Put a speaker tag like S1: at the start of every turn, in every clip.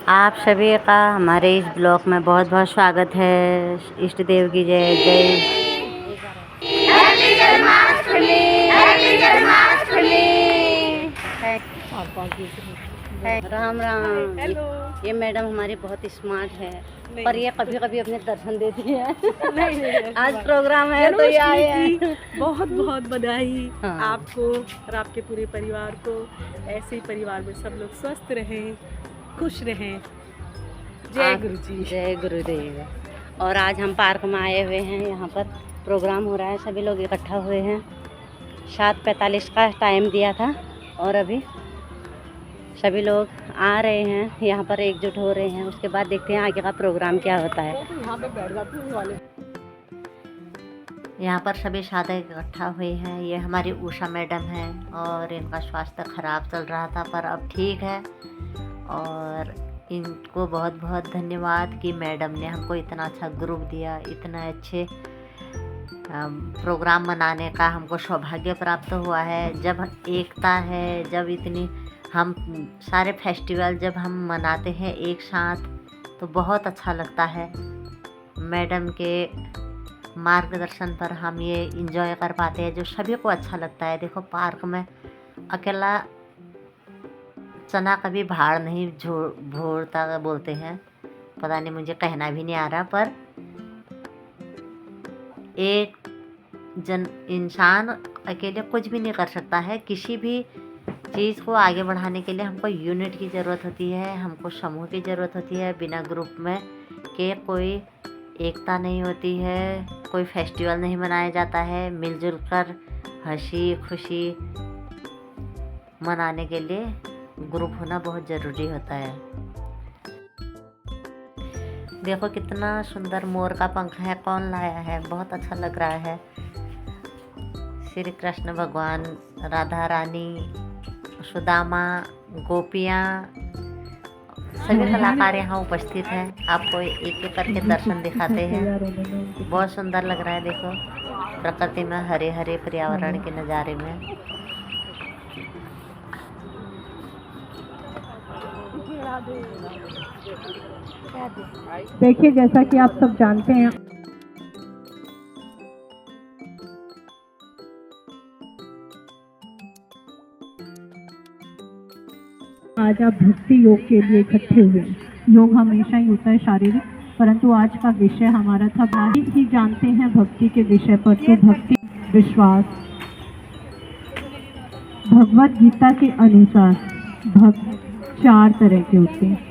S1: आप सभी का हमारे इस ब्लॉग में बहुत बहुत स्वागत है। इष्ट देव की जय जय। राम राम। ये मैडम हमारी बहुत स्मार्ट है, पर ये कभी कभी अपने दर्शन देती है। नहीं, आज प्रोग्राम है तो ये आए हैं।
S2: बहुत बहुत बधाई
S1: हाँ।
S2: आपको और आपके पूरे परिवार को। ऐसे ही परिवार में सब लोग स्वस्थ रहें, खुश रहें। जय गुरु जी।
S1: जय गुरुदेव। और आज हम पार्क में आए हुए हैं, यहाँ पर प्रोग्राम हो रहा है, सभी लोग इकट्ठा हुए हैं। 7:45 का टाइम दिया था और अभी सभी लोग आ रहे हैं, यहाँ पर एकजुट हो रहे हैं। उसके बाद देखते हैं आगे का प्रोग्राम क्या होता है।
S2: यहाँ पे बैठ जाते हैं वाले।
S1: यहाँ पर सभी साधक इकट्ठा हुए हैं। ये हमारी उषा मैडम है और इनका स्वास्थ्य खराब चल रहा था, पर अब ठीक है। और इनको बहुत बहुत धन्यवाद कि मैडम ने हमको इतना अच्छा ग्रुप दिया, इतने अच्छे प्रोग्राम मनाने का हमको सौभाग्य प्राप्त हुआ है। जब एकता है, जब इतनी हम सारे फेस्टिवल जब हम मनाते हैं एक साथ, तो बहुत अच्छा लगता है। मैडम के मार्गदर्शन पर हम ये एंजॉय कर पाते हैं, जो सभी को अच्छा लगता है। देखो, पार्क में अकेला चना कभी भाड़ नहीं भोरता बोलते हैं, पता नहीं, मुझे कहना भी नहीं आ रहा। पर एक इंसान अकेले कुछ भी नहीं कर सकता है। किसी भी चीज़ को आगे बढ़ाने के लिए हमको यूनिट की ज़रूरत होती है, हमको समूह की ज़रूरत होती है। बिना ग्रुप में के कोई एकता नहीं होती है, कोई फेस्टिवल नहीं मनाया जाता है। मिलजुल कर हंसी खुशी मनाने के लिए ग्रुप होना बहुत ज़रूरी होता है। देखो कितना सुंदर मोर का पंख है, कौन लाया है, बहुत अच्छा लग रहा है। श्री कृष्ण भगवान, राधा रानी, सुदामा, गोपियाँ, सभी कलाकार यहाँ उपस्थित हैं। आपको एक एक करके दर्शन दिखाते हैं। बहुत सुंदर लग रहा है। देखो प्रकृति में हरे हरे पर्यावरण के नज़ारे में।
S2: देखिए, जैसा कि आप सब जानते हैं, आज आप भक्ति योग के लिए इकट्ठे हुए। योग हमेशा ही होता है शारीरिक, परंतु आज का विषय हमारा था, बाकी ही जानते हैं भक्ति के विषय पर। तो भक्ति विश्वास, भगवत गीता के अनुसार भक्त 4 तरह के होते हैं।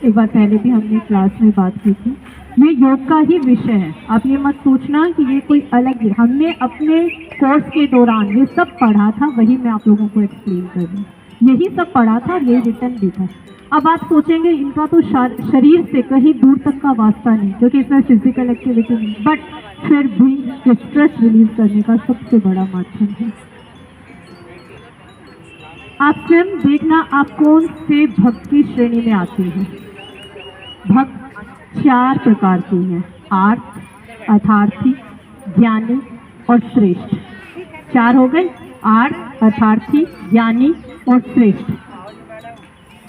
S2: एक बार पहले भी हमने क्लास में बात की थी। ये योग का ही विषय है, आप ये मत सोचना कि ये कोई अलग है। हमने अपने कोर्स के दौरान ये सब पढ़ा था, वही मैं आप लोगों को एक्सप्लेन कर रही हूँ। यही सब पढ़ा था, ये रिटर्न भी था। अब आप सोचेंगे इनका तो शरीर से कहीं दूर तक का वास्ता नहीं, क्योंकि इसमें फिजिकल एक्टिविटी नहीं, बट फिर भी स्ट्रेस रिलीज करने का सबसे बड़ा माध्यम है। आप स्वयं देखना, आप कौन से भक्त की श्रेणी में आते हैं। भक्त 4 प्रकार के हैं, आर्त, अर्थार्थी, ज्ञानी और श्रेष्ठ। 4 हो गए, आर्त, अर्थार्थी, ज्ञानी और श्रेष्ठ।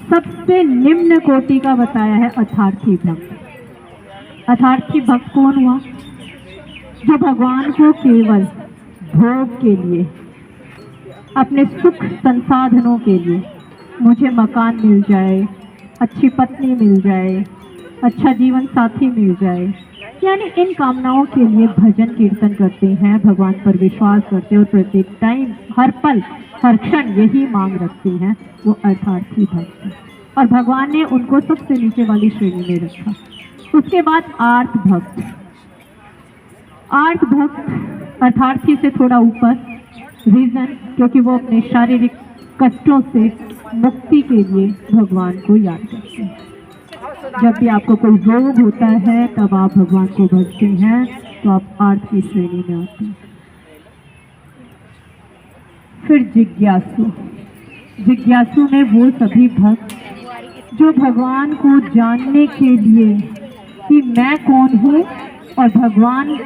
S2: सबसे निम्न कोटि का बताया है अर्थार्थी भक्त। अर्थार्थी भक्त कौन हुआ? जो भगवान को केवल भोग के लिए, अपने सुख संसाधनों के लिए, मुझे मकान मिल जाए, अच्छी पत्नी मिल जाए, अच्छा जीवन साथी मिल जाए, यानी इन कामनाओं के लिए भजन कीर्तन करते हैं, भगवान पर विश्वास करते हैं और प्रत्येक टाइम, हर पल, हर क्षण यही मांग रखते हैं, वो अर्थार्थी भक्त है। और भगवान ने उनको सबसे नीचे वाली श्रेणी में रखा। उसके बाद आर्त भक्त। आर्त भक्त अर्थार्थी से थोड़ा ऊपर, रीजन क्योंकि वो अपने शारीरिक कष्टों से मुक्ति के लिए भगवान को याद करते हैं। जब भी आपको कोई रोग होता है तब आप भगवान को भजते हैं, तो आप आर्त की श्रेणी में आते हैं। फिर जिज्ञासु। जिज्ञासु में वो सभी भक्त जो भगवान को जानने के लिए कि मैं कौन हूँ और भगवान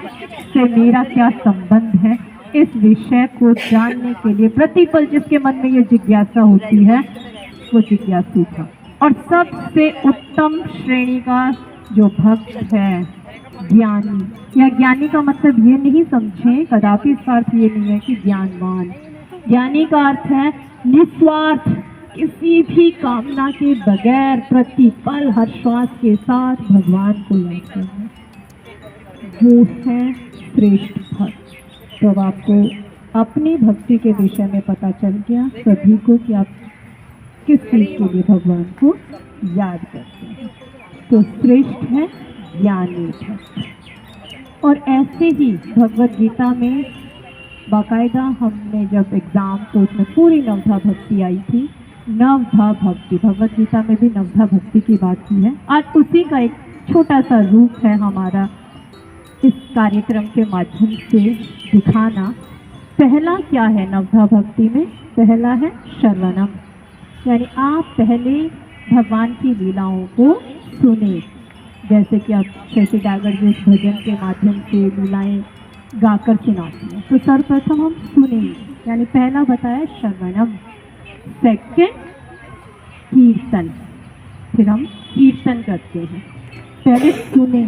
S2: से मेरा क्या संबंध है, इस विषय को जानने के लिए प्रतिपल जिसके मन में ये जिज्ञासा होती है, वो जिज्ञासु था। और सबसे उत्तम श्रेणी का जो भक्त है, ज्ञानी। या ज्ञानी का मतलब ये नहीं समझें, कदापि इसका अर्थ ये नहीं है कि ज्ञानवान। ज्ञानी का अर्थ है निस्वार्थ, किसी भी कामना के बगैर प्रतिपल हर श्वास के साथ भगवान को याद करना, वो है श्रेष्ठ भक्त। तो अब आपको अपनी भक्ति के विषय में पता चल गया सभी को कि आप किस चीज के लिए भगवान को याद करते हैं। तो श्रेष्ठ है ज्ञानी भक्त। और ऐसे ही भगवत गीता में बाकायदा हमने जब एग्जाम तो उसमें पूरी नवधा भक्ति आई थी। नवधा भक्ति, भगवत गीता में भी नवधा भक्ति की बात की है। आज उसी का एक छोटा सा रूप है हमारा इस कार्यक्रम के माध्यम से दिखाना। पहला क्या है नवधा भक्ति में? पहला है श्रवणम, यानी आप पहले भगवान की लीलाओं को सुने। जैसे कि आप शशि डागर जी इस भजन के माध्यम से लीलाएं गाकर सुनाते हैं, तो सर्वप्रथम हम सुनेंगे, यानी पहला बताया श्रवणम। सेकंड कीर्तन, फिर हम कीर्तन करते हैं। पहले सुने,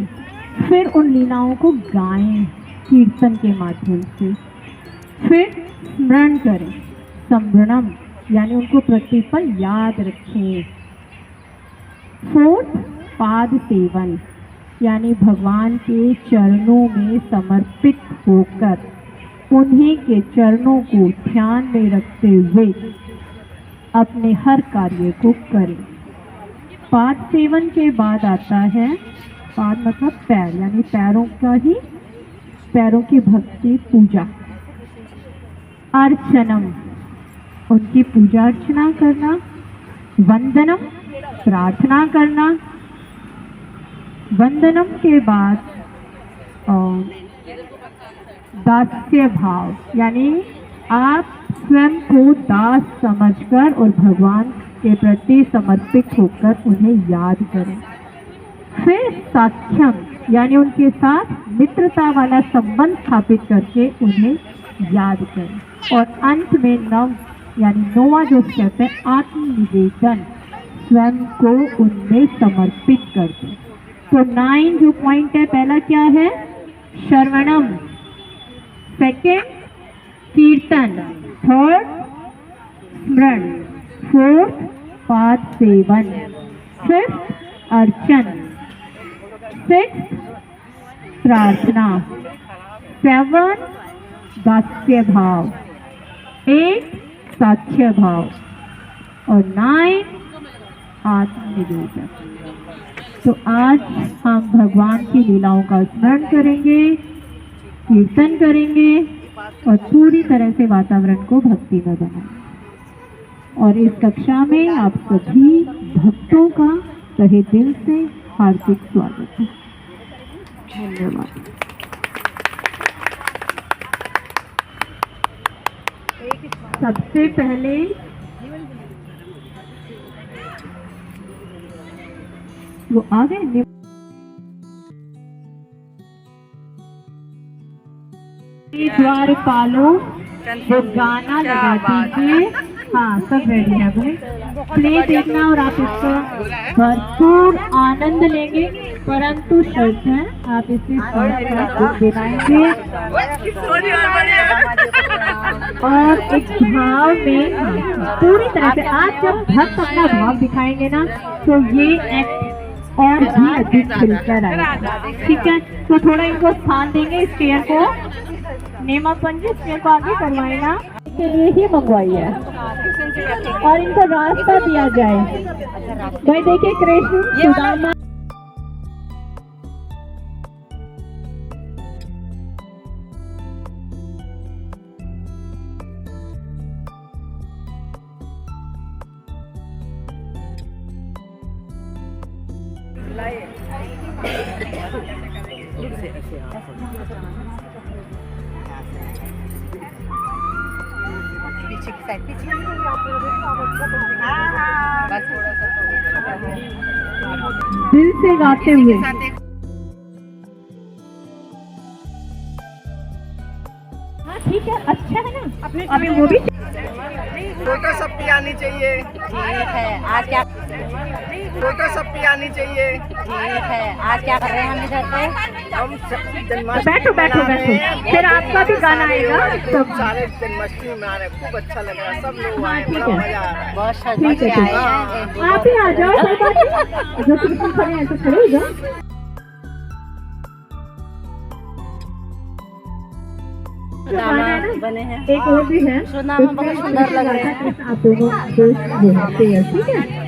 S2: फिर उन लीलाओं को गाएं कीर्तन के माध्यम से, फिर स्मरण करें, स्मरणम, यानी उनको प्रतिपल याद रखें। फोर्थ पाद सेवन, यानी भगवान के चरणों में समर्पित होकर उन्हीं के चरणों को ध्यान में रखते हुए अपने हर कार्य को करें। पाद सेवन के बाद आता है, पाद मतलब पैर, यानी पैरों की भक्ति पूजा। अर्चनम, उनकी पूजा अर्चना करना। वंदनम, प्रार्थना करना। वंदनम के बाद दास्य भाव, यानी आप स्वयं को दास समझकर और भगवान के प्रति समर्पित होकर उन्हें याद करें। फिर साख्यम, यानी उनके साथ मित्रता वाला संबंध स्थापित करके उन्हें याद करें। और अंत में नव, यानी नौवां जो कहते हैं आत्मनिवेदन, स्वयं को उनमें समर्पित कर दें। तो 9 जो पॉइंट है, पहला क्या है? श्रवणम, सेकंड कीर्तन, थर्ड स्मरण, फोर्थ पाद सेवन, फिफ्थ अर्चन, सिक्स्थ प्रार्थना, 7 दास्य भाव, 8 साक्ष्य भाव और 9 आत्मनिवेदन। तो आज हम भगवान की लीलाओं का स्मरण करेंगे, कीर्तन करेंगे और पूरी तरह से वातावरण को भक्ति में बनाएंगे। और इस कक्षा में आप सभी भक्तों का तहे दिल से हार्दिक स्वागत है। धन्यवाद। सबसे पहले वो आ गए, द्वारपालों वो गाना लगा दीजिए। हाँ, सब रेडी है भाई, प्ले देखना और आप इसका भरपूर आनंद लेंगे। परंतु शर्त है आप इसे दिलाएंगे और एक भाव में, पूरी तरह से। आज जब भक्त अपना भाव दिखाएंगे ना, तो ये एक्ट और भी अधिक खिलकर आएगा। ठीक है, तो थोड़ा इनको स्थान देंगे। इस चेयर को नेमापन जी, इस चेयर को आगे करवाएगा, के लिए ही मंगवाई है और इनको रास्ता दिया जाए। भाई देखिए, कृष्ण सुदामा
S3: पीछे की साइड, पीछे बस थोड़ा सा
S2: दिल से गाते हुए। हाँ ठीक है, अच्छा है ना। अभी वो भी
S4: फोटो सबकी आनी चाहिए।
S1: ठीक है, आज क्या
S4: फोटो सबकी आनी चाहिए।
S1: ठीक है, आज क्या कर रहे हैं हम इधर पे?
S4: हम जन्माष्टमी
S2: बैठो, बैठो,
S4: मना रहे
S2: बैठो।
S4: हैं।
S2: फिर आपका भी गाना
S4: सारे
S2: आएगा,
S4: और
S2: सब।
S4: खूब सारे जन्माष्टमी मना रहे हैं। खूब अच्छा लग रहा है, सब लोग आए,
S2: ठीक
S4: बड़ा
S2: है।
S4: मजा आ रहा है।
S1: बहुत सज
S2: ठीक
S1: के
S2: है,
S1: आए
S2: ठीक
S1: हैं।
S2: आप ही आ जाओ, कोई बात नहीं। जो तुम खड़े हैं तो खड़े हो जाओ। जो गाना है ना,
S1: बने हैं।
S2: एक और भी है,
S1: सुना में बहुत सुंदर लग रहे हैं।
S2: आप दोनों दोस्त जो होते हैं, ठीक है।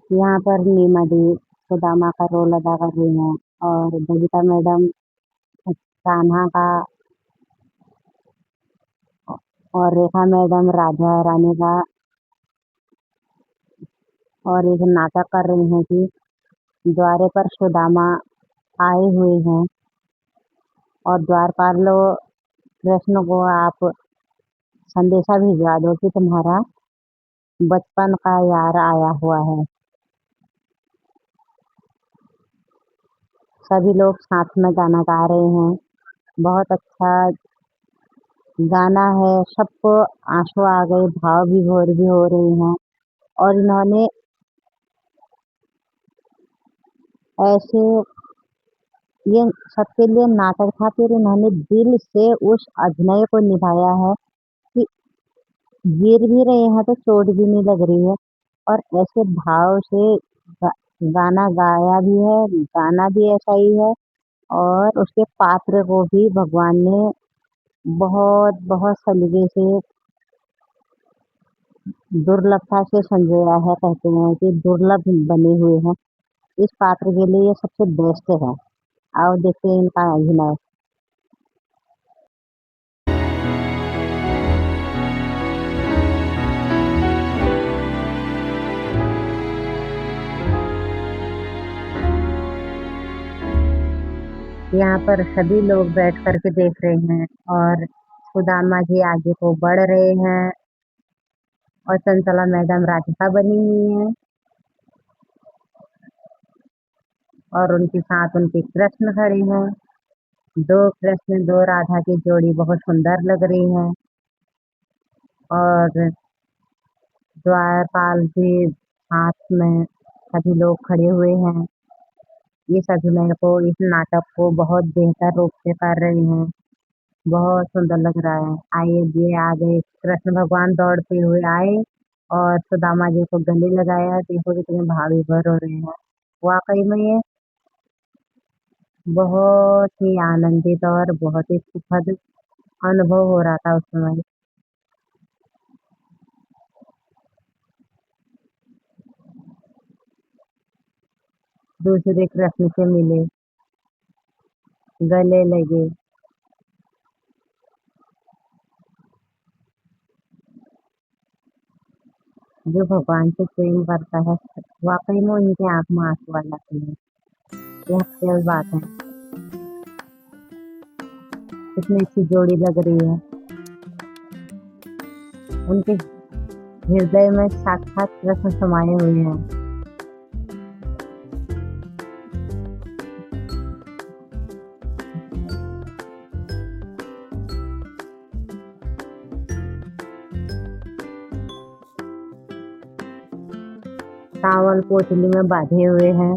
S1: यहाँ पर नीमा दी सुदामा का रोल अदा कर रही हैं और बबीता मैडम कान्हा का और रेखा मैडम राधा रानी का और एक नाटक कर रही हैं कि द्वारे पर सुदामा आए हुए हैं और द्वारपालो कृष्ण को आप संदेशा भिजवा दो कि तुम्हारा बचपन का यार आया हुआ है। सभी लोग साथ में गाना गा रहे हैं, बहुत अच्छा गाना है, सबको आंसू आ गए, भाव विभोर भी हो रहे हैं और इन्होंने ऐसे ये सबके लिए नाटक था, फिर इन्होंने दिल से उस अभिनय को निभाया है कि गिर भी रहे हैं तो चोट भी नहीं लग रही है और ऐसे भाव से गा, गाना गाया भी है, गाना भी ऐसा ही है और उसके पात्र को भी भगवान ने बहुत बहुत सलीके से दुर्लभता से संजोया है। कहते हैं कि दुर्लभ बने हुए हैं, इस पात्र के लिए ये सबसे बेस्ट है। आओ देखते हैं इनका अभिनय। यहाँ पर सभी लोग बैठ कर के देख रहे हैं और सुदामा जी आगे को बढ़ रहे हैं और चंचला मैडम राधिका बनी हुई हैं और उनके साथ उनके कृष्ण खड़े हैं। दो कृष्ण दो राधा की जोड़ी बहुत सुंदर लग रही है और द्वारपाल भी हाथ में सभी लोग खड़े हुए हैं। ये सभी मेरे को इस नाटक को बहुत बेहतर रूप से कर रहे हैं। बहुत सुंदर लग रहा है। आइए ये आ गए कृष्ण भगवान दौड़ते हुए आए और सुदामा जी को गले लगाया। देखो कितने भावी भर हो रहे हैं। वाकई में ये बहुत ही आनंदित और बहुत ही सुखद अनुभव हो रहा था उस समय। दूसरे कृष्ण से मिले, गले लगे। जो भगवान से प्रेम करता है वाकई में उनके आंख में आंसू आ जाते हैं। यह सही बात है। कितनी अच्छी जोड़ी लग रही है। उनके हृदय में साक्षात कृष्ण समाये हुए हैं। चावल पोटली में बांधे हुए हैं।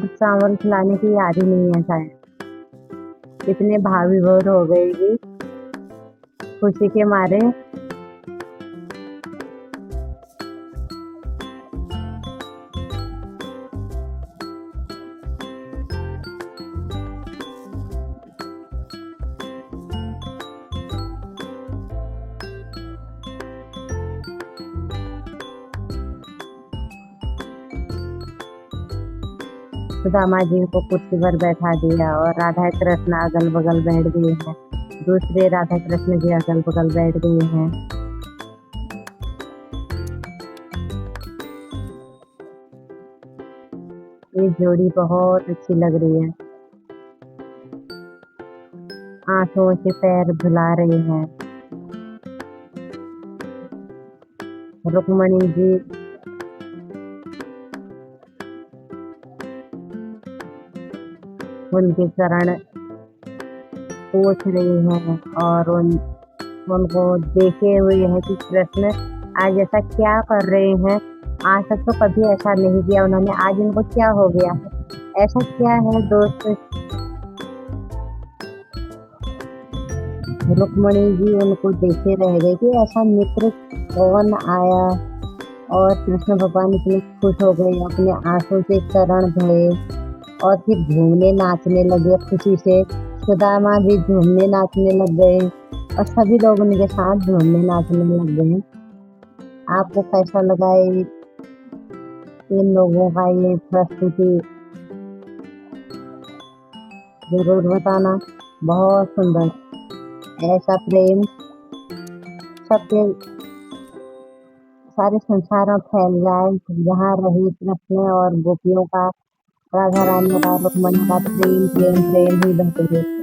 S1: चावल खिलाने की याद ही नहीं है शायद। इतने भावी भोर हो गए कि खुशी के मारे सुदामा जी को कुर्सी पर बैठा दिया और राधा कृष्ण अगल बगल बैठ गए हैं। दूसरे राधा कृष्ण भी अगल बगल बैठ गए हैं। ये जोड़ी बहुत अच्छी लग रही है। आंसुओं से पैर धुला रहे हैं। रुक्मणी जी उनके चरण पोंछ रही हैं और उनको देखे हुए है कि कृष्ण आज ऐसा क्या कर रहे हैं। आज तक तो कभी ऐसा नहीं किया उन्होंने, आज इनको क्या हो गया, ऐसा क्या है दोस्त। रुक्मणी जी उनको देखे रह गए कि ऐसा मित्र कौन आया। और कृष्ण भगवान इतने खुश हो गए, अपने आंसू से चरण धोए और फिर झूमने नाचने लगे खुशी से। सुदामा भी झूमने नाचने लग गए और सभी लोग उनके साथ झूमने नाचने लग गए। आपको कैसा लगा इन लोगों का ये प्रस्तुति जरूर बताना। बहुत सुंदर। ऐसा प्रेम सबके सारे संसार में फैल जाए। जहाँ रही कृष्ण और गोपियों का, राधा रानी का, रुक्मणी का प्रेम प्रेम प्रेम ही बहते रहे।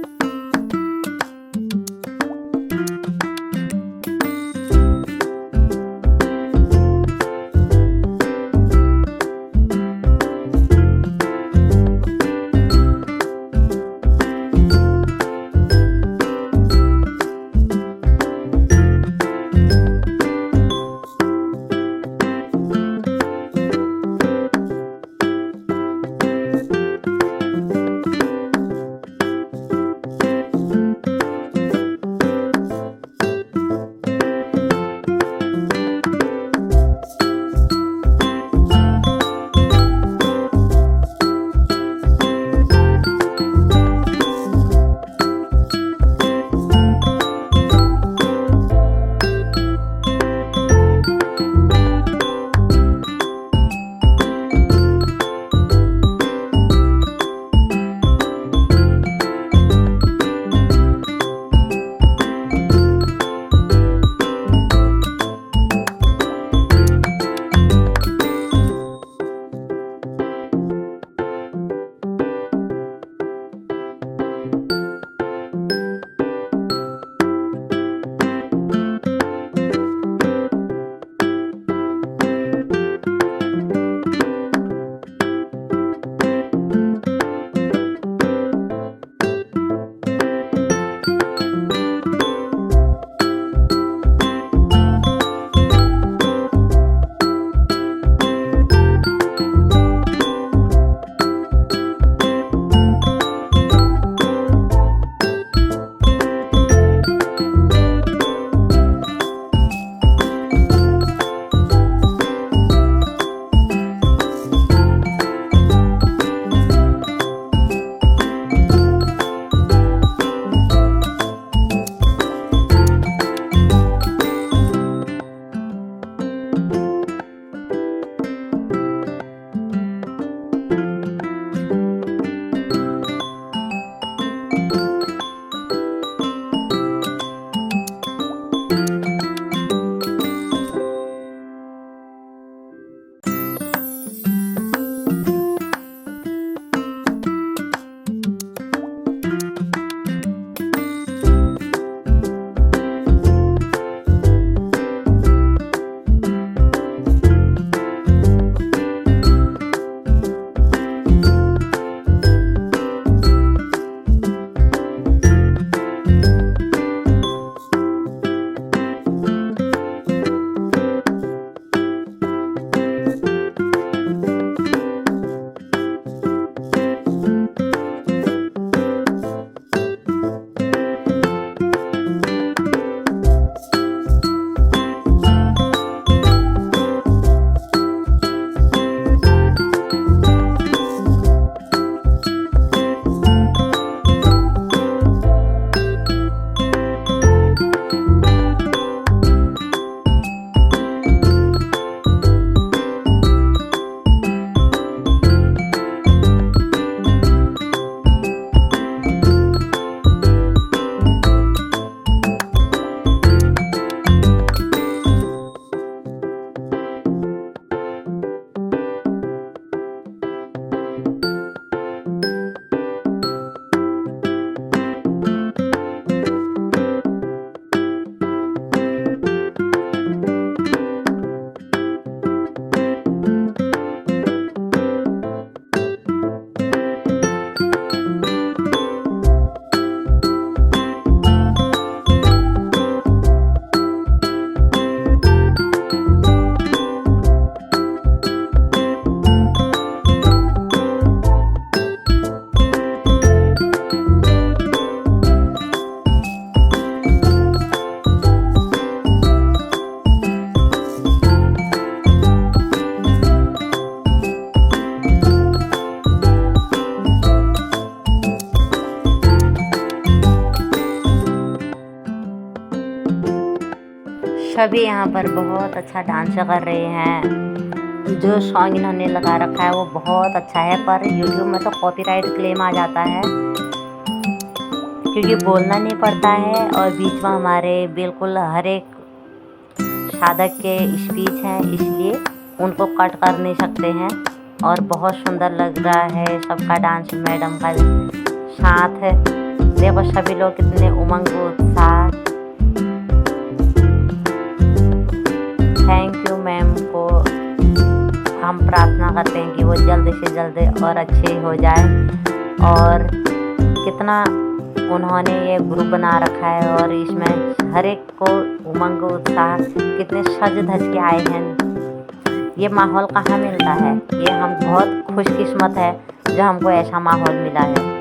S1: सभी यहाँ पर बहुत अच्छा डांस कर रहे हैं। जो सॉन्ग इन्होंने लगा रखा है वो बहुत अच्छा है, पर यूट्यूब में तो कॉपीराइट क्लेम आ जाता है क्योंकि बोलना नहीं पड़ता है और बीच में हमारे बिल्कुल हर एक साधक के स्पीच हैं, इसलिए उनको कट कर नहीं सकते हैं। और बहुत सुंदर लग रहा है सबका डांस, मैडम का साथ है। देखो सभी लोग कितने उमंग उत्साह। थैंक यू मैम को हम प्रार्थना करते हैं कि वो जल्द से जल्द और अच्छे हो जाए। और कितना उन्होंने ये ग्रुप बना रखा है और इसमें हर एक को उमंग उत्साह, कितने सज धज के आए हैं। ये माहौल कहाँ मिलता है, ये हम बहुत खुशकिस्मत है जो हमको ऐसा माहौल मिला है।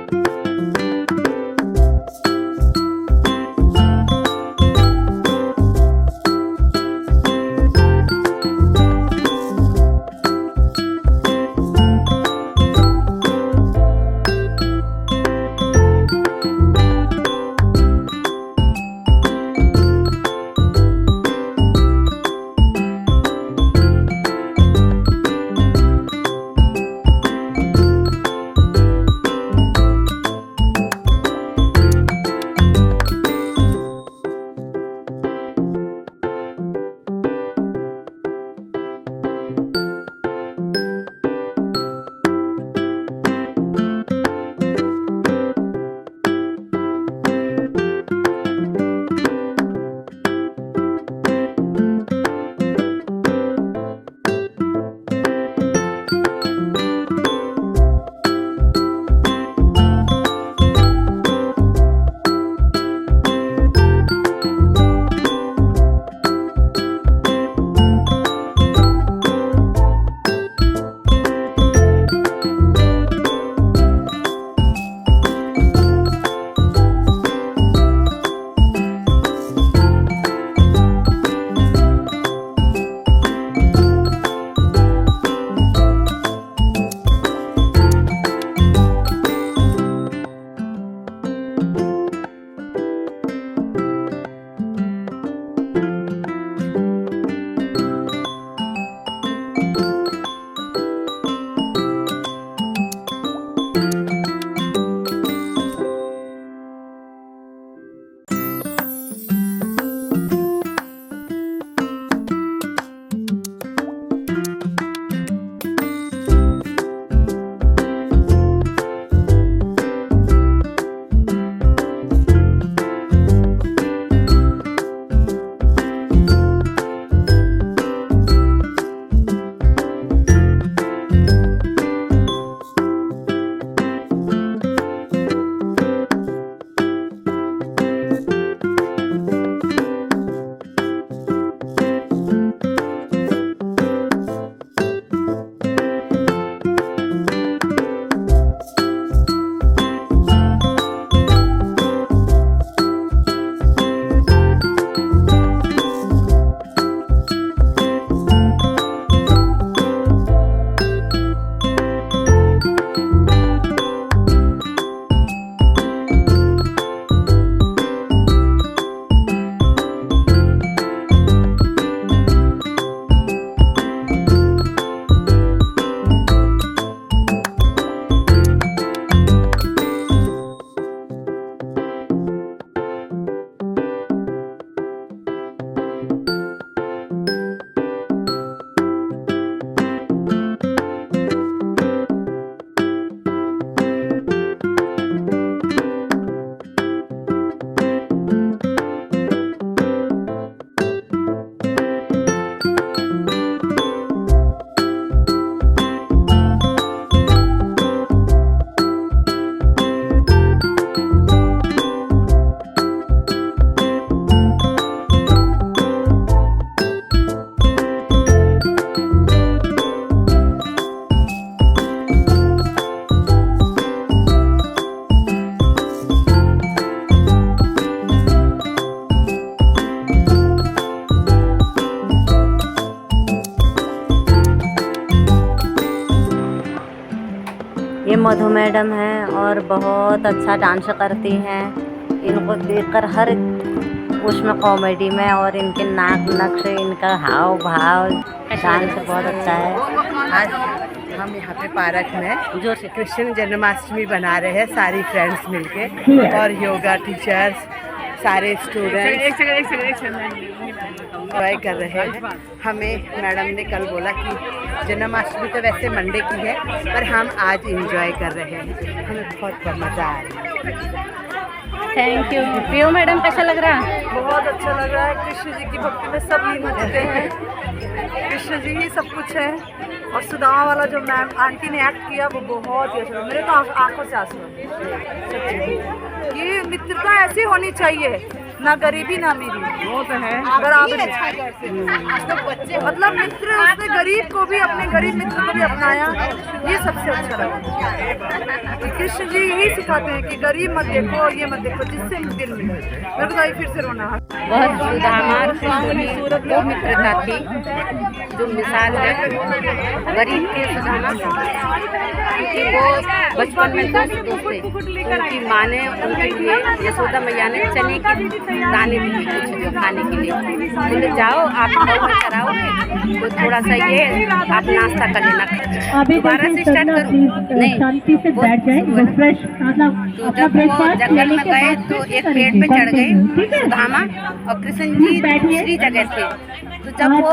S1: ये मधु मैडम हैं और बहुत अच्छा डांस करती हैं। इनको देखकर हर उसमें कॉमेडी में, और इनके नाक नक्श, इनका हाव भाव डांस बहुत अच्छा है।
S3: आज हम यहाँ पे पार्क में जो कृष्ण जन्माष्टमी बना रहे हैं सारी फ्रेंड्स मिलके, और योगा टीचर्स सारे स्टूडेंट्स एंजॉय कर रहे हैं। हमें मैडम ने कल बोला कि जन्माष्टमी तो वैसे मंडे की है, पर हम आज एंजॉय कर रहे हैं, हमें बहुत मज़ा आ रहा है।
S2: Thank you. पियो मैडम, कैसा लग रहा है?
S4: बहुत अच्छा लग रहा है। कृष्ण जी की भक्ति में सब लीन हो चुके हैं, कृष्ण जी ही सब कुछ है। और सुदामा वाला जो मैम आंटी ने एक्ट किया वो बहुत ही अच्छा, मेरे तो आंखों से आंसू ये मित्रता ऐसी होनी चाहिए, ना गरीबी ना अमीरी, वो तो है बराबर। मतलब मित्र, उसने गरीब को भी, अपने गरीब मित्र को भी अपनाया, ये सबसे अच्छा लगा। कृष्ण जी यही सिखाते हैं कि गरीब मत देखो, ये मत देखो, जिससे दिल मिले। मेरे को फिर से रोना है।
S5: बहुत सुदामा वो मित्रता थी जो मिसाल है गरीब के सुदामा, क्योंकि वो बचपन में दोस्त थे। उनकी माँ ने उनके लिए, यशोदा मैया ने चने के दाने दिए कुछ जो खाने के लिए, बोले जाओ आप खाओ में कराओगे तो थोड़ा सा ये आप नाश्ता कर लेना, दोबारा से स्टार्ट करो। नहीं,
S2: शांति से बैठ जाए, रिफ्रेश,
S5: तो जब वो जंगल में गए तो एक पेड़ पे चढ़ गए सुदामा, और कृष्ण जी दूसरी जगह थे। तो जब वो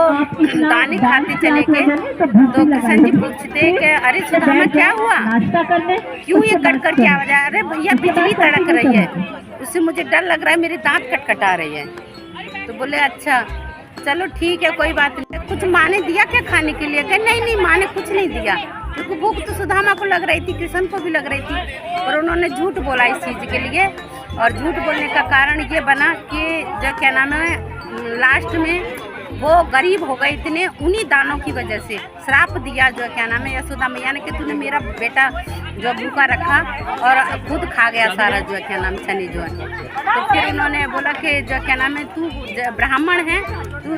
S5: दाने खाते चले गए तो कृष्ण जी पूछते कि अरे सुदामा क्या हुआ, क्यों ये कट की आवाज है? अरे भैया बिजली तड़क रही है, उससे मुझे डर लग रहा है, मेरी दांत कटकटा रही है। तो बोले अच्छा चलो ठीक है, कोई बात नहीं। कुछ माँ ने दिया क्या खाने के लिए? कहे नहीं माँ ने कुछ नहीं दिया, क्योंकि भूख तो सुदामा को लग रही थी, कृष्ण को भी लग रही थी, पर उन्होंने झूठ बोला इस चीज़ के लिए। और झूठ बोलने का कारण ये बना कि जो क्या नाम है, लास्ट में वो गरीब हो गए इतने, उन्हीं दानों की वजह से श्राप दिया जो क्या नाम है यशोदा मैया ने, कि तूने मेरा बेटा जो भूखा रखा और खुद खा गया सारा जो क्या नाम चने जो है। तो फिर उन्होंने बोला कि जो क्या नाम है तू ब्राह्मण है,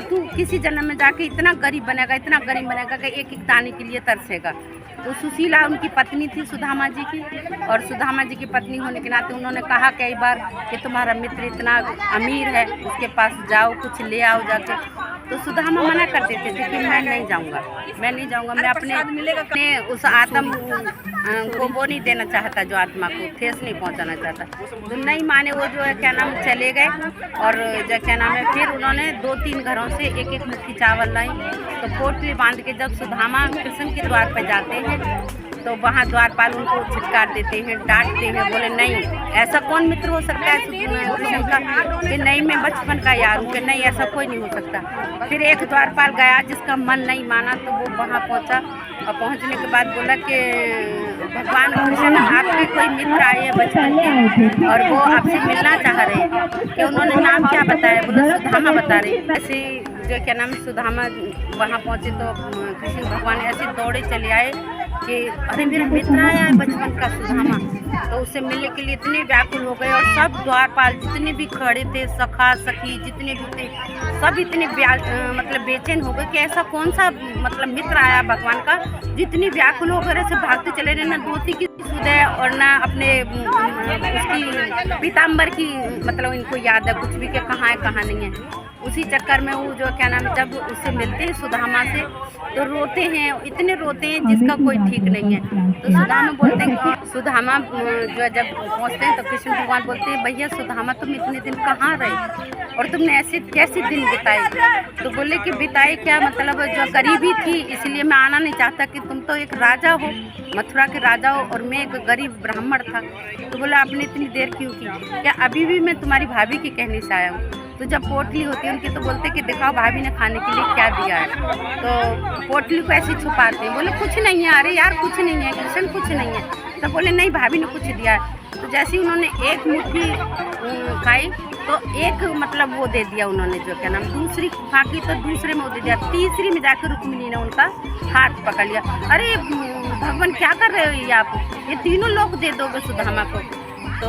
S5: तू किसी जन्म में जाके इतना गरीब बनेगा, इतना गरीब बनेगा कि एक दाने के लिए तरसेगा। तो सुशीला उनकी पत्नी थी सुदामा जी की, और सुदामा जी की पत्नी होने के नाते उन्होंने कहा कई बार कि तुम्हारा मित्र इतना अमीर है, उसके पास जाओ कुछ ले आओ जाके। तो सुदामा मना कर देते थे कि मैं नहीं जाऊंगा, मैं अपने उस आत्म को वो नहीं देना चाहता, जो आत्मा को ठेस नहीं पहुंचाना चाहता। तो नहीं माने, वो जो है क्या नाम चले गए, और जो क्या नाम है फिर उन्होंने 2-3 घरों से एक मुट्ठी चावल लाई। तो पोटली बांध के जब सुदामा कृष्ण के द्वार पर जाते हैं तो वहाँ द्वारपाल उनको छिटकार देते हैं, डांटते हैं, बोले नहीं ऐसा कौन मित्र हो सकता है कृष्ण का, कि नहीं मैं बचपन का यार हूँ, कि नहीं ऐसा कोई नहीं हो सकता। फिर एक द्वारपाल गया जिसका मन नहीं माना, तो वो वहाँ पहुँचा, और पहुँचने के बाद बोला कि भगवान कृष्ण आपके कोई मित्र आए हैं बचपन के और वो आपसे मिलना चाह रहे हैं, कि उन्होंने नाम क्या बताया? बोला सुदामा बता रहे। ऐसे जो क्या नाम सुदामा वहाँ पहुँचे तो कृष्ण भगवान ऐसे दौड़े चले आए कि अरे मेरा मित्र आया है बचपन का सुदामा। तो उससे मिलने के लिए इतने व्याकुल हो गए, और सब द्वारपाल जितने भी खड़े थे, सखा सखी जितने भी थे, सब इतने मतलब बेचैन हो गए कि ऐसा कौन सा मतलब मित्र आया भगवान का, जितनी व्याकुल हो गए से भागते चले रहे, ना धोती की सुदय और ना अपने उसकी पीताम्बर की मतलब इनको याद है कुछ भी कि कहाँ है कहाँ नहीं है। उसी चक्कर में वो जो क्या नाम जब उससे मिलते हैं सुदामा से तो रोते हैं, इतने रोते हैं जिसका कोई ठीक नहीं है। तो सुदामा बोलते हैं, सुदामा जो जब पहुँचते हैं तो कृष्ण भगवान बोलते हैं भैया सुदामा तुम इतने दिन कहाँ रहे और तुमने ऐसे कैसे दिन बिताए? तो बोले कि बिताए क्या, मतलब जो गरीबी थी इसलिए मैं आना नहीं चाहता, कि तुम तो एक राजा हो, मथुरा के राजा हो, और मैं एक गरीब ब्राह्मण था। तो बोला आपने इतनी देर क्यों की? क्या अभी भी मैं तुम्हारी भाभी की कहने से आया हूँ। तो जब पोटली होती है उनकी तो बोलते कि दिखाओ भाभी ने खाने के लिए क्या दिया है। तो पोटली को ऐसे छुपाते हैं, बोले कुछ नहीं है, अरे यार कुछ नहीं है कृष्ण कुछ नहीं है। तो बोले नहीं भाभी ने कुछ दिया है। तो जैसे ही उन्होंने एक मुट्ठी खाई तो एक मतलब वो दे दिया उन्होंने जो क्या नाम, दूसरी फाकी तो दूसरे में वो दे दिया, तीसरी में जाकर रुक्मिणी ने उनका हाथ पकड़ लिया। अरे भगवान क्या कर रहे हो ये आप, ये तीनों लोग दे दोगे सुदामा को? तो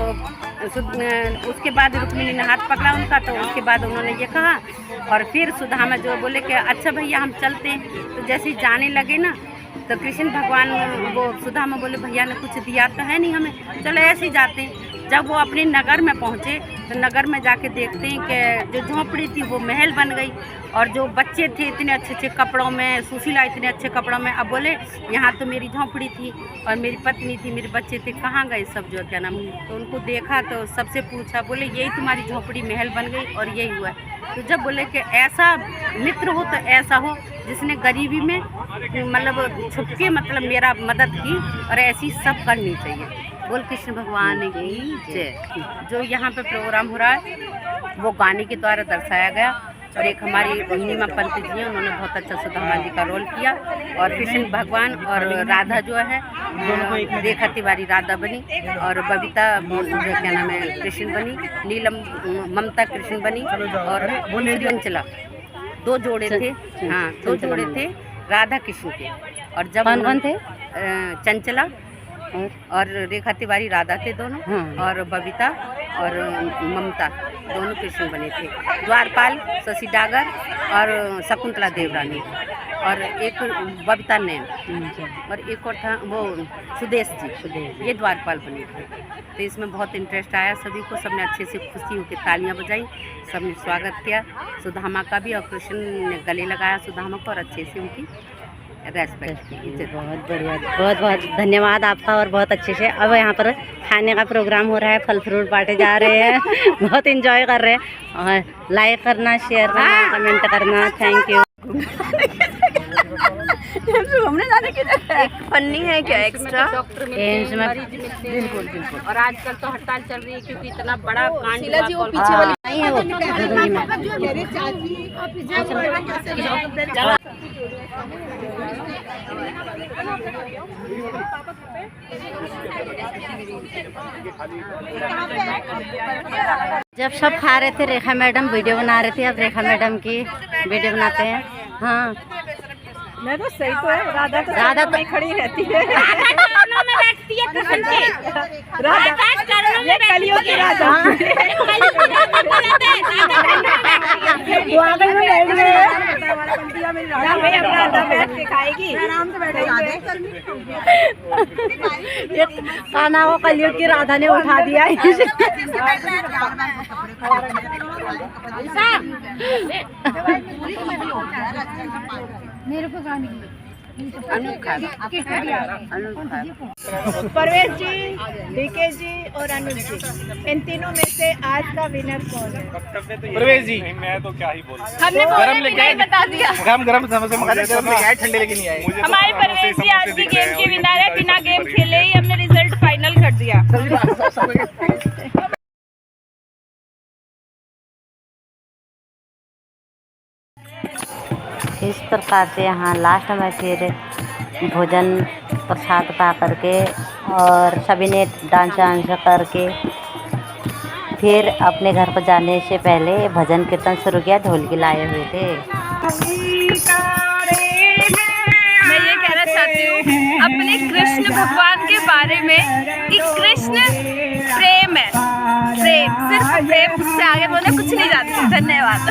S5: उसके बाद रुक्मिणी ने हाथ पकड़ा उनका। तो उसके बाद उन्होंने ये कहा, और फिर सुदामा जो बोले कि अच्छा भैया हम चलते हैं। तो जैसे ही जाने लगे ना तो कृष्ण भगवान वो सुदामा बोले भैया ने कुछ दिया तो है नहीं हमें, चलो ऐसे ही जाते हैं। जब वो अपने नगर में पहुँचे तो नगर में जाके देखते हैं कि जो झोंपड़ी थी वो महल बन गई, और जो बच्चे थे इतने अच्छे अच्छे कपड़ों में, सुशीला इतने अच्छे कपड़ों में, अब बोले यहाँ तो मेरी झोंपड़ी थी और मेरी पत्नी थी, मेरे बच्चे थे, कहाँ गए सब, जो क्या नाम। तो उनको देखा तो सबसे पूछा, बोले यही तुम्हारी झोंपड़ी महल बन गई और यही हुआ है। तो जब बोले कि ऐसा मित्र हो तो ऐसा हो जिसने गरीबी में मतलब छुपके मतलब मेरा मदद की, और ऐसी सब करनी चाहिए। बोल कृष्ण भगवान की जय। जो यहाँ पे प्रोग्राम हो रहा है वो गाने के द्वारा दर्शाया गया, और एक हमारी नीमा पंत जी हैं, उन्होंने बहुत अच्छा सुदामा जी का रोल किया, और कृष्ण भगवान और राधा जो है रेखा तिवारी राधा बनी, और बबीता जो क्या नाम है कृष्ण बनी, नीलम ममता कृष्ण बनी, और चंचला, दो जोड़े थे। हाँ, दो जोड़े थे राधा कृष्ण के। और जब कौन थे? चंचला और रेखा तिवारी राधा थे दोनों, और बबीता और ममता दोनों कृष्ण बने थे। द्वारपाल शशि डागर और शकुंतला देवरानी, और एक बबीता नैन, और एक और था वो सुदेश जी, ये द्वारपाल बने थे। तो इसमें बहुत इंटरेस्ट आया सभी को, सबने अच्छे से खुशी होकर तालियां बजाई, सबने स्वागत किया सुदामा का भी, और कृष्ण ने गले लगाया सुदामा को और अच्छे से उनकी रेस्पेक्ट की।
S1: बहुत बढ़िया, बहुत बहुत धन्यवाद आपका। और बहुत अच्छे से अब यहाँ पर खाने का प्रोग्राम हो रहा है, फल फ्रूट बांटे जा रहे हैं बहुत एंजॉय कर रहे हैं। और लाइक करना, शेयर करना, कमेंट करना। Thank you.
S4: घूमने जाने की फन्नी है क्या एक्स्ट्रा?
S1: एम्स में
S5: बिल्कुल बिल्कुल। और आजकल तो हड़ताल चल रही है क्योंकि इतना बड़ा कांड
S4: शीला जी वो पीछे वाली
S1: नहीं है वो दूंगी मैं। जब सब खा रहे थे रेखा मैडम वीडियो बना रही थी, अब रेखा मैडम की वीडियो बनाते हैं। हाँ
S2: मैं तो सही तो है, राधा
S1: तो
S2: खड़ी रहती है,
S5: चरणों में बैठती है कृष्ण के,
S2: राधा
S5: चरणों में
S2: कलियों की राधा वो आगे में बैठ गए, राधा बैठ के खाएगी, आराम से बैठेगी।
S1: खाना वो कलियों की राधा ने उठा दिया।
S2: परवेश जी, डीके जी और अनुज जी, इन तीनों में से आज का विनर कौन है?
S6: परवेश जी। मैं तो क्या ही बोल,
S4: हमने
S6: गरम लेके आए,
S4: बता दिया।
S6: गरम समोसे मंगा दे, गरम लेके आए, ठंडे लेके नहीं आए।
S4: हमारे परवेश जी आज की गेम के विनर है, बिना गेम खेले ही हमने रिजल्ट फाइनल कर दिया।
S1: इस प्रकार से यहाँ लास्ट में फिर भोजन प्रसाद पा करके और सभी ने डांस वांस करके फिर अपने घर को जाने से पहले भजन कीर्तन शुरू किया। ढोलकी लाए हुए थे।
S4: मैं ये कहना चाहती हूँ अपने कृष्ण भगवान के बारे में कि कृष्ण प्रेम है, प्रेम, सिर्फ प्रेम, उससे आगे बोले कुछ नहीं जानती। धन्यवाद।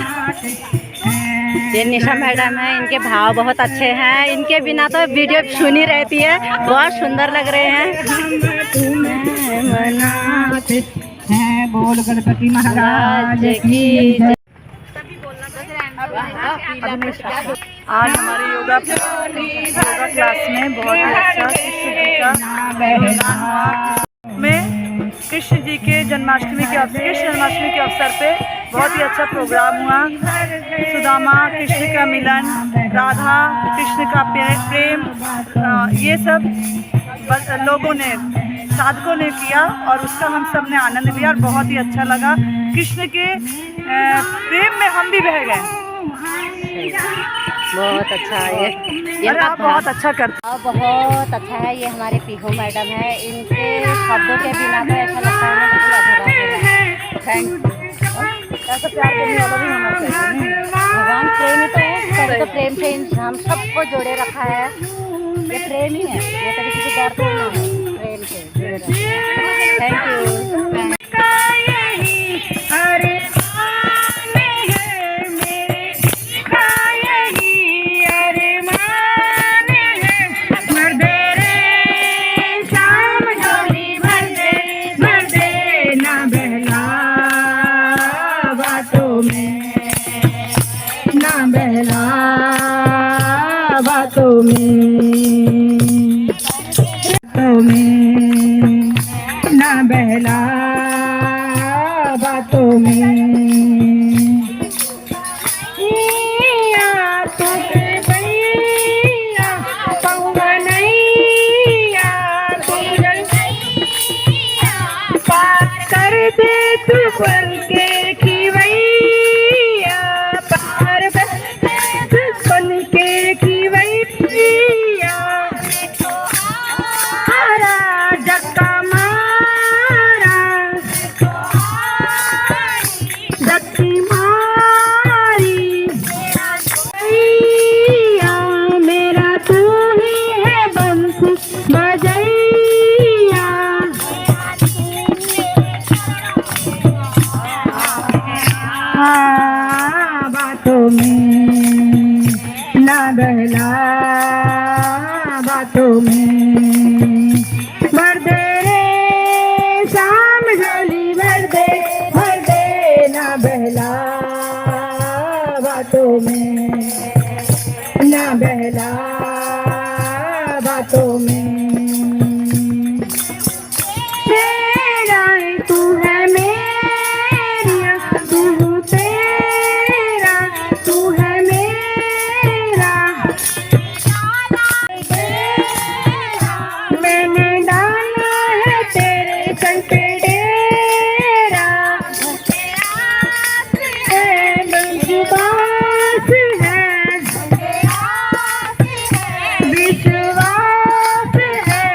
S1: ये निशा मैडम है, इनके भाव बहुत अच्छे हैं, इनके बिना तो वीडियो सुनी रहती है, बहुत सुंदर लग रहे हैं।
S2: बोल गणपति महाराज की जय।
S4: आज हमारे योगा क्लास में बहुत ही अच्छा कृष्ण जी के जन्माष्टमी के अवसर पे बहुत ही अच्छा प्रोग्राम हुआ। सुदामा कृष्ण का मिलन, राधा कृष्ण का प्रेम, ये सब लोगों ने, साधकों ने किया और उसका हम सब ने आनंद लिया और बहुत ही अच्छा लगा। कृष्ण के प्रेम में हम भी बह गए।
S1: बहुत अच्छा है ये
S4: आप बहुत अच्छा करते
S1: हैं। बहुत अच्छा है। ये हमारे पीहू मैडम है, इनके शब्दों के बिना तो ऐसा लगता है ना। Thank you.
S4: ऐसा प्यार करने वाला भी होना चाहिए।
S1: भगवान प्रेम ही तो है, तो प्रेम से हम सबको जोड़े रखा है। ये प्रेम ही है, ये तो किसी की डर नहीं है, प्रेम से जोड़े रखा है। Thank you.
S2: बातों में ना बहला बातों में तू पर के खिवैया पार बन के खिवैया हरा जक्का मारा जक्की मारी भैया मेरा तू ही है बंसी बजैया बातों में ना बहला बातों में भर दे रे शाम झोली भर दे ना बहला बातों में ना बहला बातों में तेरा तू है मेरा तू तेरा तू है मेरा मैंने डाला है तेरे संग पे डेरा विश्वास है विश्वास है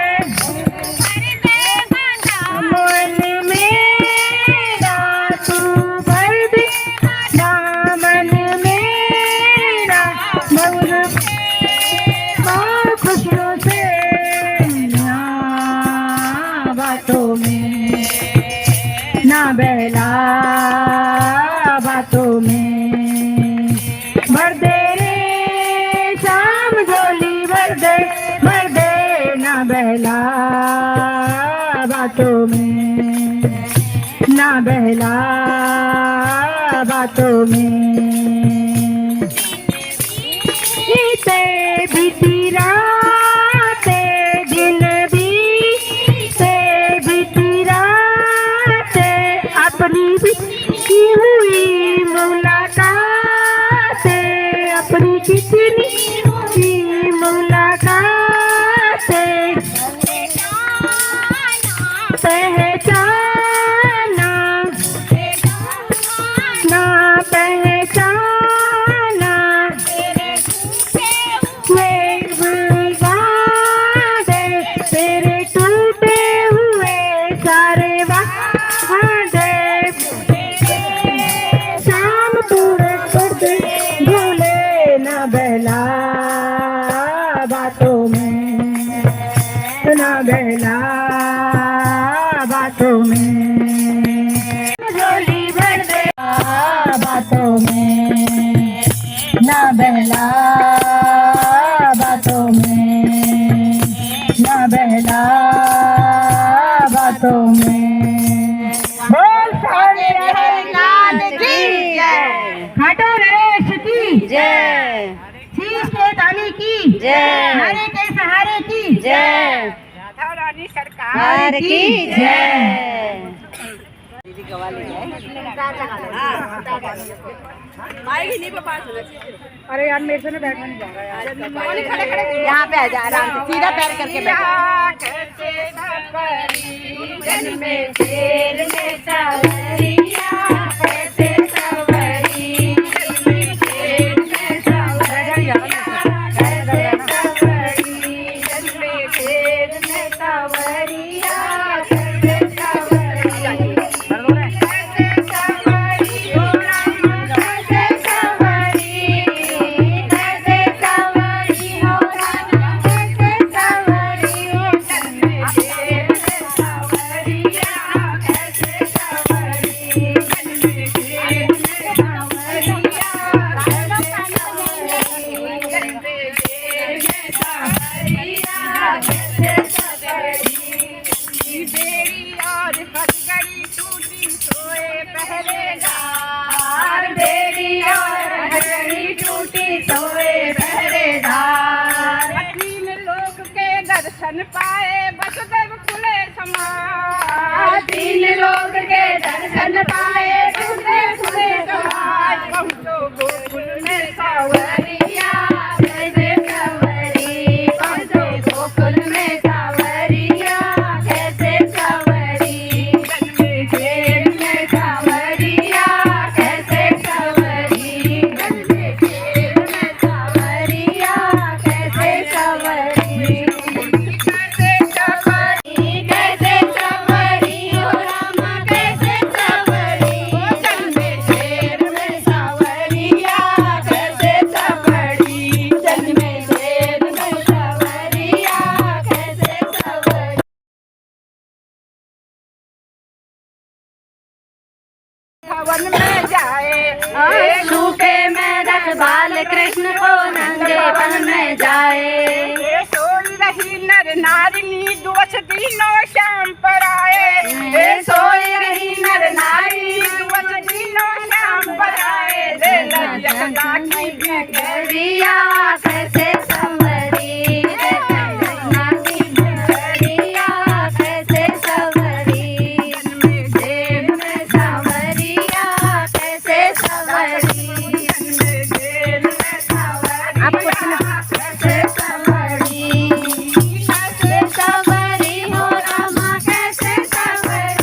S2: मन मेरा तू भर दे दामन मेरा मौन खुशियों से ना बातों में ना बहला बातों में भर दे रे शाम झोली भर दे ना बहला बातों में ना बहला बातों में बीते बीती रातें दिन बीती रातें अपनी बीती हुई मुलाकातें अपनी कितनी हुई मुलाकातें पहचाना ना पहचाना वादे तेरे टूटे हुए सारे वादे शाम पूरे पर्दे भूले ना बहला बातों में ना बहला बातों में झोली भर दे बातों में ना बहला बातों में ना बहला बातों में बोल सारे लाल की जय खाटू नरेश की
S1: जय
S2: शीश के ताली की
S1: जय
S2: हरे के सहारे की
S1: जय
S5: रानी सरकार
S1: हर की जय
S2: अरे यार मेरे से ना बैठना नहीं जा रहा यार
S3: यहाँ पे आ जा आराम से सीधा पैर करके बैठो
S5: दर्शन पाए वसुदेव कुले समाज, 3 लोक के दर्शन पाए वसुदेव कुले समाज। पहुँचो गोकुल में सावरिया कैसे सवरी, पहुँचो गोकुल में सावरिया कैसे सवरी, जन्मे जेल में सावरिया कैसे सवरी, जन्मे जेल में सावरिया कैसे सवरी, कैसे सवरी, कैसे सवरी हो रामा कैसे सवरी, जन्मे जेल में सावरिया कैसे सवरी, जन्मे जेल में सावरिया कैसे सवरी। भवन में जाए सूखे में रखवाल कृष्ण को नंगेपन में जाए, सोई रही नर नारिनी दुवस दीनों श्याम पर आए, सोई रही नर नारी दुवस दीनों श्याम पर आए, रे लज्जा की भिखरिया कैसे संवरी, रे लज्जा की भिखरिया कैसे संवरी, जेब में सावरिया कैसे सवरी, जेब में सावरिया कैसे सवरी, कैसे सवरी हो रामा कैसे सवरी,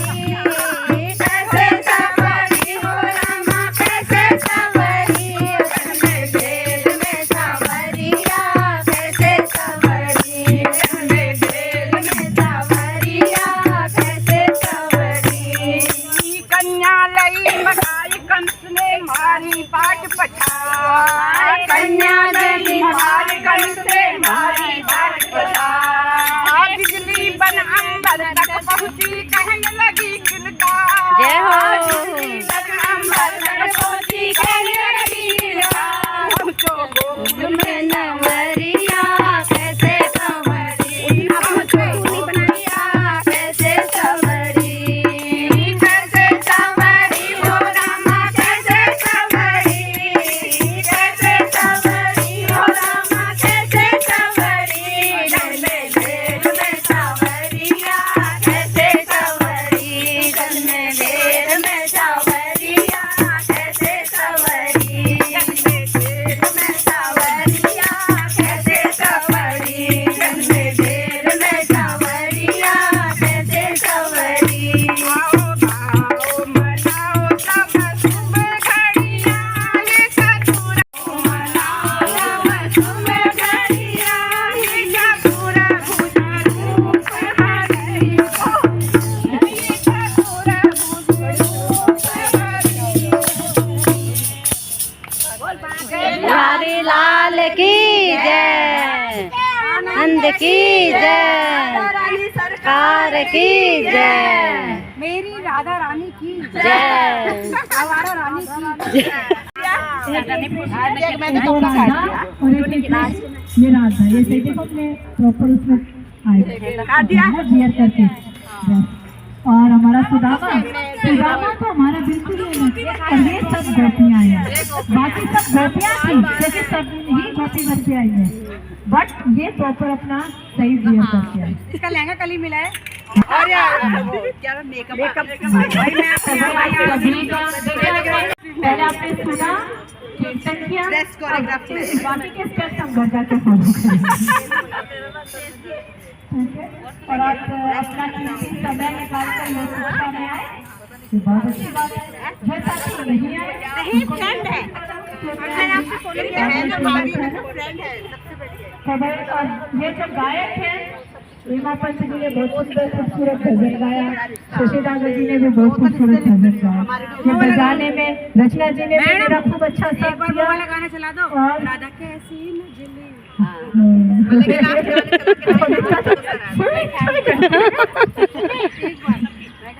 S5: कैसे सवरी हो रामा कैसे सवरी, जेब में सावरिया कैसे सवरी, जेब में सावरिया कैसे सवरी। कन्या लई मनाई कंस ने मारी बाट पछाड़, कन्या लई मारी कंस ने मारी बाट पछाड़, बिजली बन अंबर तक पहुंची कहने लगी किलकार, जय हो, बिजली बन अंबर तक पहुंची कहने लगी किलकार, पहुंचो गोकुल में नवरिया कैसे संवरी, पहुंचो बनैया कैसे संवरी, कैसे संवरी हो रामा कैसे संवरी, कैसे संवरी हो रामा कैसे संवरी, जन्मे जेल में सावरिया कैसे संवरी, जन्मे जेल में सावरिया कैसे संवरी, जन्मे जेल में सावरिया कैसे संवरी, जन्मे जेल में सावरिया कैसे संवरी। आओ गाओ मनाओ सब शुभ घड़िया, ये सतुरा मनाओ सब शुभ घड़िया, ये सतुरा भुज रूप हरि, ये सतुरा भुज रूप हरि।
S1: बिहारी लाल की जय, आनंद की जय, सरकार की जय,
S5: मेरी राधा रानी की
S1: जय।
S5: आवारा रानी की
S2: दो राधा और एक ये राधा, ये सही देखो अपने प्रॉपर उसमें आए बियर करके बस। और हमारा सुदामा, सुदामा तो हमारा बिल्कुल ही अलग, और ये सब गोपियाँ हैं, बाकी सब गोपियाँ थी जैसे सब ही गोपी बन के आई है, बट ये प्रॉपर अपना सही बियर करके आई।
S5: इसका लहंगा कल ही मिला है।
S3: और क्या मेकअप
S2: पहले आपने सुना, कीर्तन किया,
S3: ड्रेस कोरियोग्राफ में
S2: बाकी के स्टेप्स हम घर जाके फॉलो करेंगे। और आप अपना कीमती समय निकाल कर लोग शिक्षा में आए, ये बहुत अच्छी बात है। जैसा कि नहीं आए,
S5: नहीं फ्रेंड है, मैं आपसे फॉलो किया है, जो भाभी फ्रेंड है, सबसे बढ़िया।
S2: तो भाई, और ये जो गायक है, रीमा पंत जी ने बहुत सुंदर खूबसूरत भजन गाया, शशिदास जी ने भी बहुत खूबसूरत भजन गाया, ये बजाने में रचना जी ने भी मेरा खूब अच्छा साथ दिया।
S5: वाला गाना चला दो,
S2: और
S5: राधा कैसी नजले,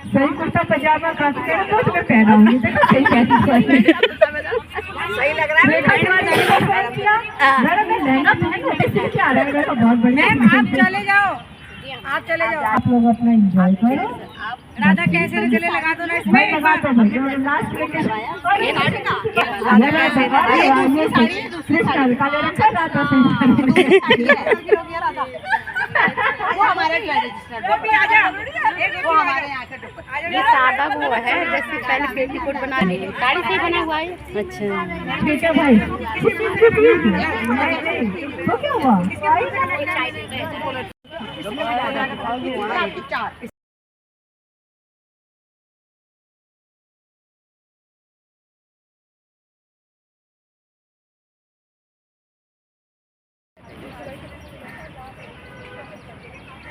S2: सही कुर्ता पजामा काट के तो उसमें पहनाऊंगी, देखो सही कैसी
S3: सही लग रहा है।
S2: मैं लहंगा पहन के आ रहा है, मेरे को बहुत बढ़िया।
S5: आप चले जाओ, आप चले जाओ,
S2: आप लोग अपना एंजॉय करो।
S5: राधा कैसे नजले लगा दो ना
S2: मैं
S5: इसमें।
S2: लगा तो भाई लास्ट में कृष्ण काले रंग का राधा
S5: ये सादा वो है, जैसे पहले पेटीकोट बना ली, साड़ी से बना हुआ है।
S1: अच्छा,
S2: बेटा भाई तो क्या हुआ?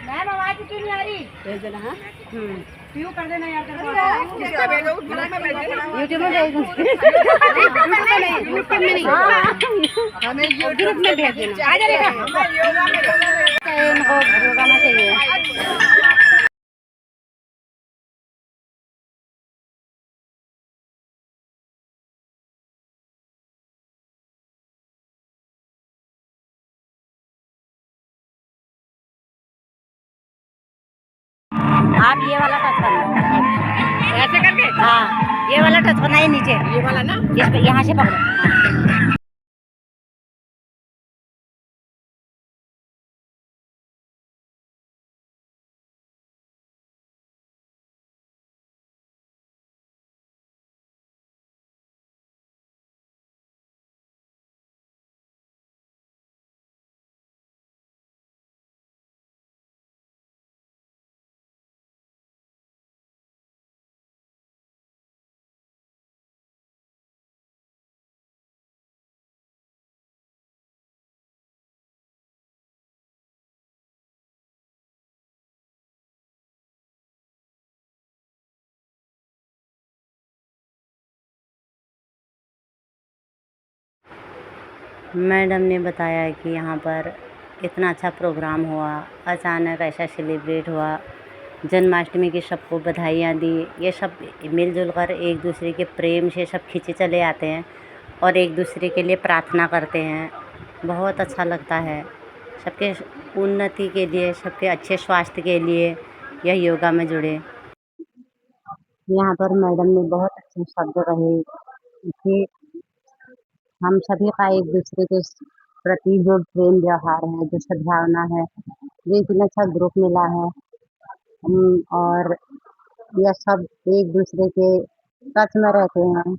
S5: मैम आवाज क्यों नहीं आ रही?
S3: भेज देना। हाँ
S5: क्यों कर देना यार?
S1: यूट्यूब में भेज दूँ।
S5: यूट्यूब में नहीं, हमें ग्रुप में भेज देना। आ जाएगा।
S1: इनको योगा में चाहिए। आप ये वाला टच कर लो।
S5: ऐसे करके?
S1: हाँ, ये वाला टच होना है नीचे।
S5: ये वाला ना?
S1: यहाँ से पकड़ो। मैडम ने बताया कि यहाँ पर इतना अच्छा प्रोग्राम हुआ, अचानक ऐसा सेलिब्रेट हुआ, जन्माष्टमी की सबको बधाइयाँ दी। ये सब मिलजुल कर एक दूसरे के प्रेम से सब खींचे चले आते हैं और एक दूसरे के लिए प्रार्थना करते हैं। बहुत अच्छा लगता है। सबके उन्नति के लिए, सबके अच्छे स्वास्थ्य के लिए यह योगा में जुड़े। यहाँ पर मैडम ने बहुत अच्छे शब्द कहे कि हम सभी का एक दूसरे के प्रति जो प्रेम व्यवहार है, जो सद्भावना है, ये इतना अच्छा ग्रुप मिला है। और यह सब एक दूसरे के टच में रहते हैं।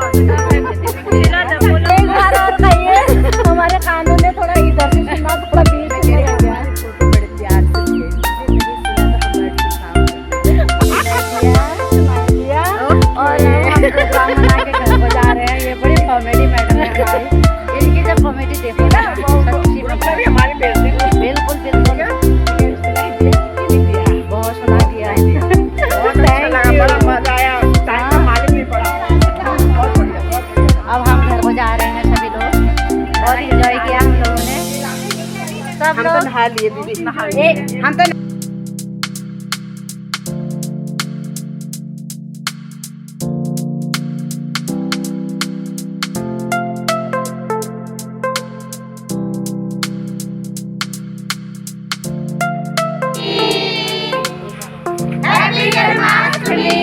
S7: एक बार और खाइए, हमारे कानों ने थोड़ा इधर से सुना, थोड़ा बीच में हो गया। और हम प्रोग्राम मना के घर को जा रहे हैं। ये बड़ी कॉमेडी मैडम है हमारी, इनकी जब कॉमेडी देखो ना सच्ची में हमारे बिल्कुल बिल्कुल बहुत सुना दिया, बहुत अच्छा लगा, बड़ा मजा आया, टाइम का मालूम नहीं पड़ा। अब हम घर को जा रहे हैं सभी लोग, बहुत एंजॉय किया हम लोगों ने, सब
S3: हम तो
S7: लोग
S3: नहा लिए दीदी, हम तो
S7: Happy Janmashtami।